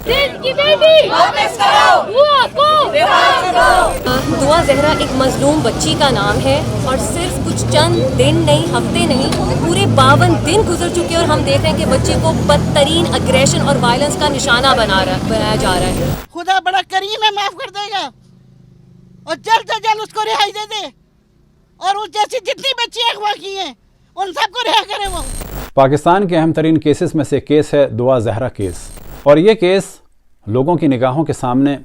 दुआ ज़हरा एक मजलूम बच्ची का नाम है और सिर्फ कुछ चंद दिन नहीं, हफ्ते नहीं, पूरे 52 दिन गुजर चुके और हम देख रहे हैं कि बच्चे को बदतरीन अग्रेशन और वायलेंस का निशाना बनाया जा रहा है। खुदा बड़ा करीम है, माफ कर देगा और जल्द से जल्द उसको रिहाई दे दे और उस जैसी जितनी बच्ची अगवा की हैं उन सबको रिहा करे वो। पाकिस्तान के अहम तरीन केसेस में से केस है दुआ ज़हरा केस, और ये केस लोगों की निगाहों के सामने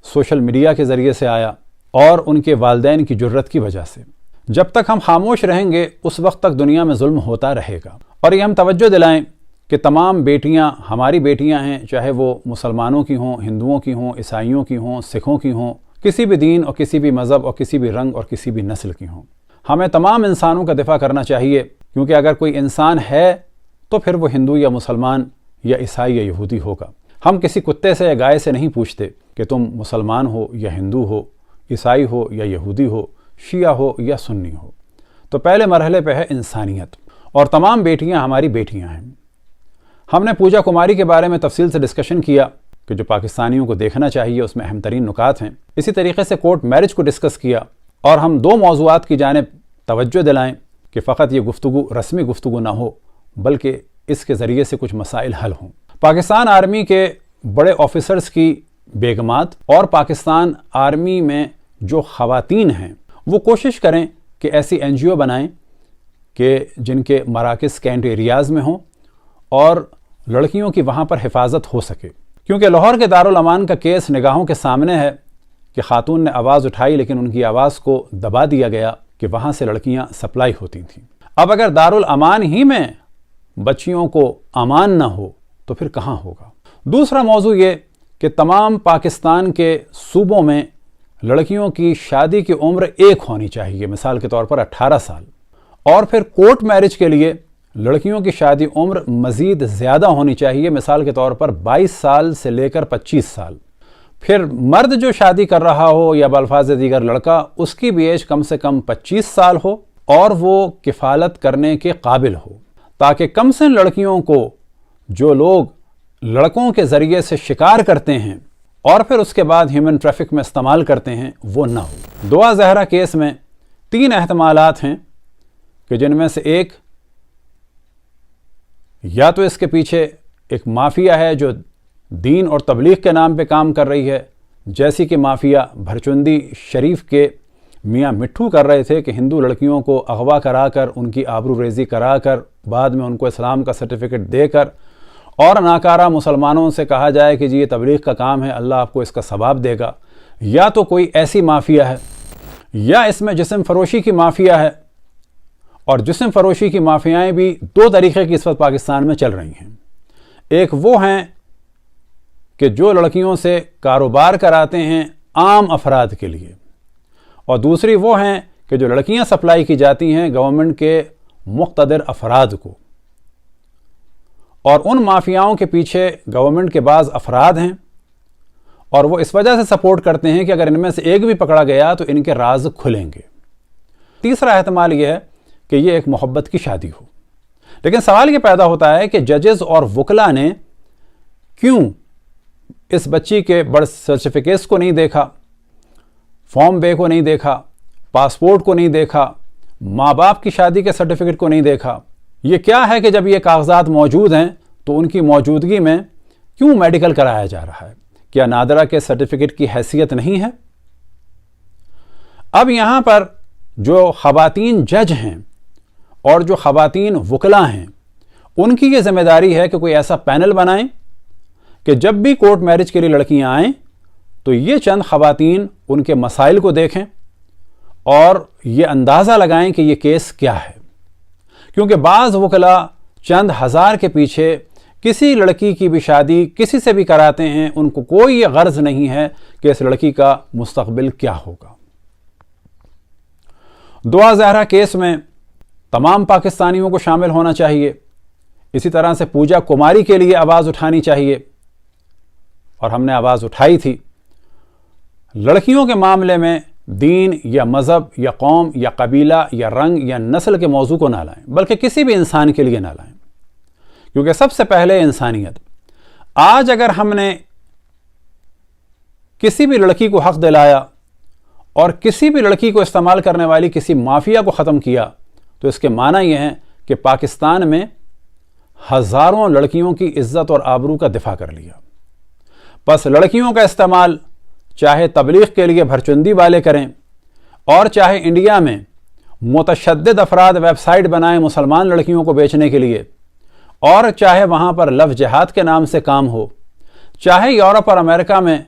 सोशल मीडिया के ज़रिए से आया और उनके वालिदैन की जुर्रत की वजह से। जब तक हम खामोश रहेंगे उस वक्त तक दुनिया में जुल्म होता रहेगा। और ये हम तवज्जो दिलाएं कि तमाम बेटियां हमारी बेटियां हैं, चाहे वो मुसलमानों की हों, हिंदुओं की हों, ईसाइयों की हों, सिखों की हों, किसी भी दीन और किसी भी मज़हब और किसी भी रंग और किसी भी नस्ल की हों। हमें तमाम इंसानों का दिफा करना चाहिए, क्योंकि अगर कोई इंसान है तो फिर वो हिंदू या मुसलमान या ईसाई या यहूदी होगा। हम किसी कुत्ते से या गाय से नहीं पूछते कि तुम मुसलमान हो या हिंदू हो, ईसाई हो या यहूदी हो, शिया हो या सुन्नी हो। तो पहले मरहले पे है इंसानियत, और तमाम बेटियां हमारी बेटियां हैं। हमने पूजा कुमारी के बारे में तफसील से डिस्कशन किया कि जो पाकिस्तानियों को देखना चाहिए उसमें अहम तरीन नुकात हैं। इसी तरीके से कोर्ट मैरिज को डिस्कस किया और हम दो मौज़ूआत की जानिब तवज्जो दिलाएं कि फ़कत ये गुफ्तगू रस्मी गुफ्तगू ना हो, बल्कि इसके ज़रिए से कुछ मसाइल हल हों। पाकिस्तान आर्मी के बड़े ऑफिसर्स की बेगमात और पाकिस्तान आर्मी में जो ख़वातीन हैं वो कोशिश करें कि ऐसी NGO बनाएं कि जिनके मराकज़ कैंट एरियाज़ में हों और लड़कियों की वहाँ पर हिफाजत हो सके। क्योंकि लाहौर के दारुल अमान का केस निगाहों के सामने है कि खातून ने आवाज़ उठाई लेकिन उनकी आवाज़ को दबा दिया गया कि वहाँ से लड़कियाँ सप्लाई होती थीं। अब अगर दारुल अमान ही में बच्चियों को अमान ना हो तो फिर कहाँ होगा। दूसरा मौजू ये कि तमाम पाकिस्तान के सूबों में लड़कियों की शादी की उम्र एक होनी चाहिए, मिसाल के तौर पर 18 साल, और फिर कोर्ट मैरिज के लिए लड़कियों की शादी उम्र मज़ीद ज़्यादा होनी चाहिए, मिसाल के तौर पर 22 साल से लेकर 25 साल। फिर मर्द जो शादी कर रहा हो या बल्फाज दीगर लड़का, उसकी भी एज कम से कम 25 साल हो और वो किफ़ालत करने के काबिल हो, ताकि कम से लड़कियों को जो लोग लड़कों के ज़रिए से शिकार करते हैं और फिर उसके बाद ह्यूमन ट्रैफिक में इस्तेमाल करते हैं वो ना हो। दुआ ज़हरा केस में 3 एहतमालात हैं कि जिनमें से एक, या तो इसके पीछे एक माफिया है जो दीन और तबलीग के नाम पे काम कर रही है, जैसी कि माफिया भरचुंदी शरीफ के मियाँ मिट्ठू कर रहे थे कि हिंदू लड़कियों को अगवा कराकर उनकी आबरू रेज़ी कराकर बाद में उनको इस्लाम का सर्टिफिकेट देकर और नाकारा मुसलमानों से कहा जाए कि जी ये तबलीग का काम है, अल्लाह आपको इसका सवाब देगा। या तो कोई ऐसी माफिया है या इसमें जिस्म फरोशी की माफिया है, और जिस्म फरोशी की माफियाएँ भी 2 तरीक़े की इस वक्त पाकिस्तान में चल रही हैं। एक वो हैं कि जो लड़कियों से कारोबार कराते हैं आम अफराद के लिए, और दूसरी वो हैं कि जो लड़कियां सप्लाई की जाती हैं गवर्नमेंट के मुक़्तदर अफराद को। और उन माफियाओं के पीछे गवर्नमेंट के बाज़ अफराद हैं और वो इस वजह से सपोर्ट करते हैं कि अगर इनमें से एक भी पकड़ा गया तो इनके राज खुलेंगे। तीसरा एहतमाल ये है कि ये एक मोहब्बत की शादी हो। लेकिन सवाल ये पैदा होता है कि जजेस और वकला ने क्यों इस बच्ची के बर्थ सर्टिफिकेट्स को नहीं देखा, फॉर्म बे को नहीं देखा, पासपोर्ट को नहीं देखा, माँ बाप की शादी के सर्टिफिकेट को नहीं देखा। ये क्या है कि जब ये कागजात मौजूद हैं तो उनकी मौजूदगी में क्यों मेडिकल कराया जा रहा है? क्या नादरा के सर्टिफिकेट की हैसियत नहीं है? अब यहाँ पर जो ख़वातीन जज हैं और जो ख़वातीन वकला हैं, उनकी ये जिम्मेदारी है कि कोई ऐसा पैनल बनाएं कि जब भी कोर्ट मैरिज के लिए लड़कियां आएं तो ये चंद ख़वातीन उनके मसाइल को देखें और ये अंदाज़ा लगाएं कि ये केस क्या है। क्योंकि बाज़ वकला चंद हज़ार के पीछे किसी लड़की की भी शादी किसी से भी कराते हैं, उनको कोई ये गर्ज नहीं है कि इस लड़की का मुस्तकबिल क्या होगा। दुआ ज़हरा केस में तमाम पाकिस्तानियों को शामिल होना चाहिए। इसी तरह से पूजा कुमारी के लिए आवाज़ उठानी चाहिए, और हमने आवाज़ उठाई थी। लड़कियों के मामले में दीन या मज़हब या कौम या कबीला या रंग या नस्ल के मौजू को ना लाएं, बल्कि किसी भी इंसान के लिए ना लाएं, क्योंकि सबसे पहले इंसानियत। आज अगर हमने किसी भी लड़की को हक दिलाया और किसी भी लड़की को इस्तेमाल करने वाली किसी माफिया को ख़त्म किया, तो इसके माना यह है कि पाकिस्तान में हज़ारों लड़कियों की इज्जत और आबरू का दिफा कर लिया। बस लड़कियों का इस्तेमाल चाहे तबलीग के लिए भरचुंदी वाले करें और चाहे इंडिया में मुतशद्दिद अफराद वेबसाइट बनाएं मुसलमान लड़कियों को बेचने के लिए, और चाहे वहाँ पर लव जिहाद के नाम से काम हो, चाहे यूरोप और अमेरिका में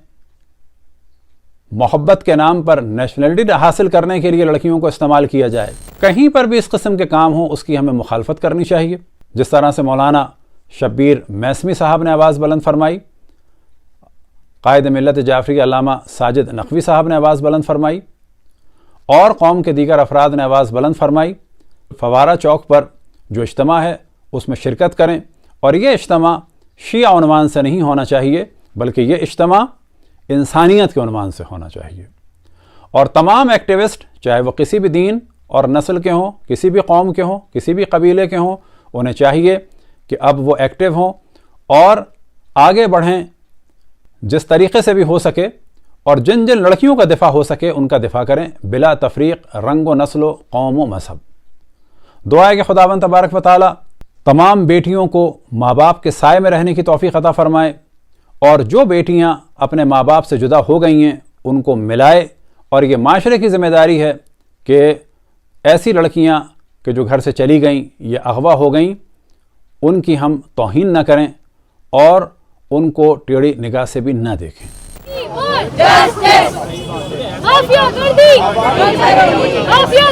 मोहब्बत के नाम पर नेशनलिटी हासिल करने के लिए लड़कियों को इस्तेमाल किया जाए, कहीं पर भी इस किस्म के काम हो उसकी हमें मुखालफत करनी चाहिए। जिस तरह से मौलाना शब्बीर मैसमी साहब ने आवाज़ बुलंद फरमाई, कायद मिल्लत जाफरी अल्लामा साजिद नकवी साहब ने आवाज़ बुलंद फरमाई और कौम के दीगर अफराद ने आवाज़ बुलंद फरमाई। फवारा चौक पर जो इज्तिमा है उसमें शिरकत करें, और ये इज्तिमा शिया उन्वान से नहीं होना चाहिए, बल्कि ये इज्तिमा इंसानियत के उन्वान से होना चाहिए। और तमाम एक्टिविस्ट, चाहे वो किसी भी दीन और नस्ल के हों, किसी भी कौम के हों, किसी भी कबीले के हों, उन्हें चाहिए कि अब वो एक्टिव हों और आगे बढ़ें जिस तरीक़े से भी हो सके, और जिन जिन लड़कियों का दिफा हो सके उनका दिफा करें बिला तफरीक रंग व नस्ल कौम व मजहब। दुआ है कि खुदावंद तबारक व तआला तमाम बेटियों को माँ बाप के साए में रहने की तौफीक अता फरमाए, और जो बेटियाँ अपने माँ बाप से जुदा हो गई हैं उनको मिलाए। और ये माशरे की ज़िम्मेदारी है कि ऐसी लड़कियाँ कि जो घर से चली गईं या अगवा हो गईं, उनकी हम तौहीन न करें और उनको टेढ़ी निगाह से भी न देखें। माफिया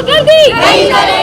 गर्दी नहीं करेंगे।